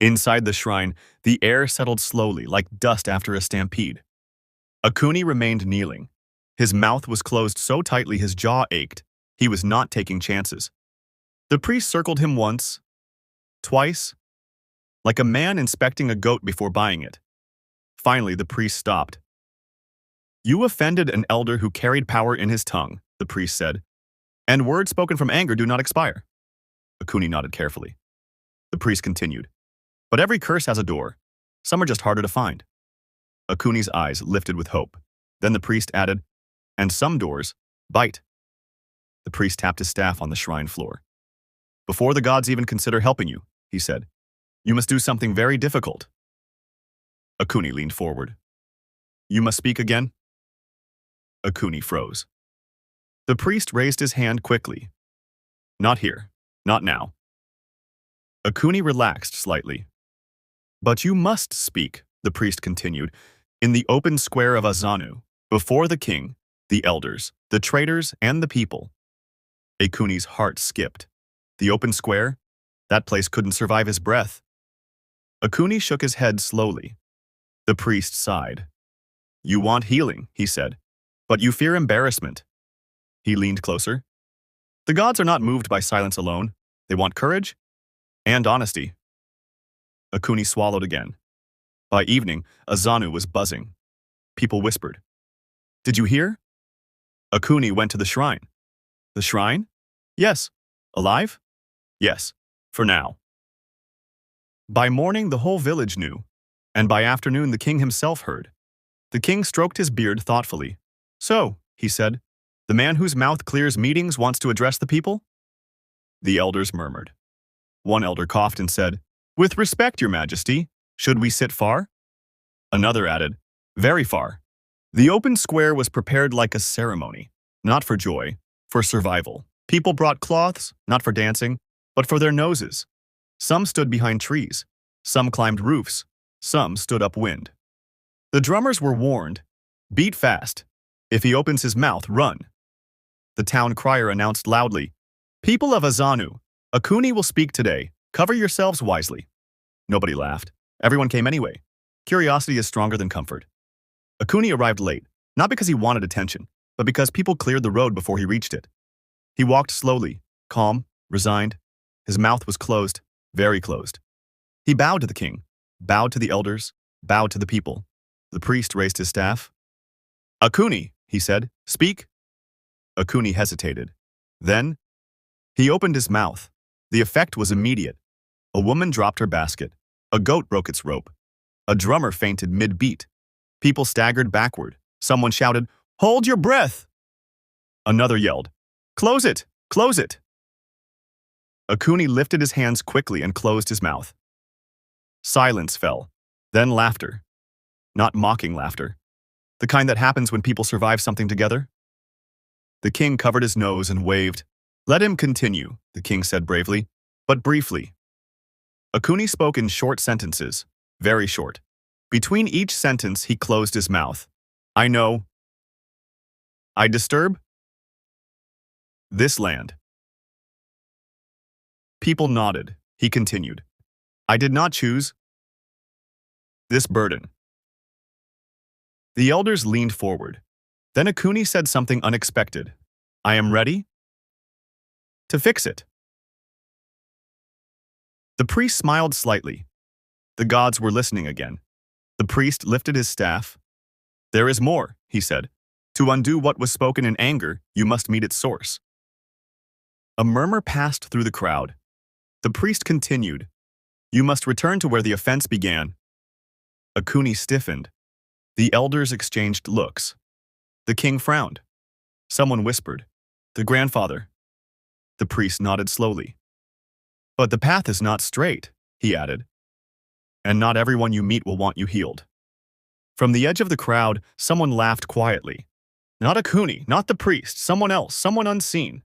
Inside the shrine, the air settled slowly like dust after a stampede. Akuni remained kneeling. His mouth was closed so tightly his jaw ached. He was not taking chances. The priest circled him once, twice, like a man inspecting a goat before buying it. Finally, the priest stopped. "You offended an elder who carried power in his tongue," the priest said, "and words spoken from anger do not expire." Akuni nodded carefully. The priest continued, "But every curse has a door. Some are just harder to find." Akuni's eyes lifted with hope. Then the priest added, "And some doors bite." The priest tapped his staff on the shrine floor. "Before the gods even consider helping you," he said, "you must do something very difficult." Akuni leaned forward. "You must speak again?" Akuni froze. The priest raised his hand quickly. "Not here. Not now." Akuni relaxed slightly. "But you must speak," the priest continued, "in the open square of Azanu, before the king, the elders, the traders, and the people." Akuni's heart skipped. The open square? That place couldn't survive his breath. Akuni shook his head slowly. The priest sighed. "You want healing," he said, "but you fear embarrassment." He leaned closer. "The gods are not moved by silence alone. They want courage and honesty." Akuni swallowed again. By evening, Azanu was buzzing. People whispered, "Did you hear?" Akuni went to the shrine. "The shrine? Yes. Alive? Yes. For now." By morning, the whole village knew, and by afternoon, the king himself heard. The king stroked his beard thoughtfully. "So," he said, "the man whose mouth clears meetings wants to address the people?" The elders murmured. One elder coughed and said, "With respect, your majesty, should we sit far?" Another added, "Very far." The open square was prepared like a ceremony, not for joy, for survival. People brought cloths, not for dancing, but for their noses. Some stood behind trees. Some climbed roofs. Some stood upwind. The drummers were warned, "Beat fast. If he opens his mouth, run." The town crier announced loudly, "People of Azanu, Akuni will speak today. Cover yourselves wisely." Nobody laughed. Everyone came anyway. Curiosity is stronger than comfort. Akuni arrived late, not because he wanted attention, but because people cleared the road before he reached it. He walked slowly, calm, resigned. His mouth was closed, very closed. He bowed to the king, bowed to the elders, bowed to the people. The priest raised his staff. "Akuni," he said, "speak." Akuni hesitated. Then, he opened his mouth. The effect was immediate. A woman dropped her basket. A goat broke its rope. A drummer fainted mid-beat. People staggered backward. Someone shouted, "Hold your breath!" Another yelled, "Close it! Close it!" Akuni lifted his hands quickly and closed his mouth. Silence fell. Then laughter. Not mocking laughter. The kind that happens when people survive something together. The king covered his nose and waved. "Let him continue," the king said bravely, but briefly. Akuni spoke in short sentences, very short. Between each sentence, he closed his mouth. "I know. I disturb this land." People nodded. He continued. "I did not choose this burden." The elders leaned forward. Then Akuni said something unexpected. "I am ready to fix it." The priest smiled slightly. The gods were listening again. The priest lifted his staff. "There is more," he said. "To undo what was spoken in anger, you must meet its source." A murmur passed through the crowd. The priest continued, "You must return to where the offense began." Akuni stiffened. The elders exchanged looks. The king frowned. Someone whispered, "The grandfather." The priest nodded slowly. "But the path is not straight," he added. "And not everyone you meet will want you healed." From the edge of the crowd, someone laughed quietly. Not Akuni, not the priest, someone else, someone unseen.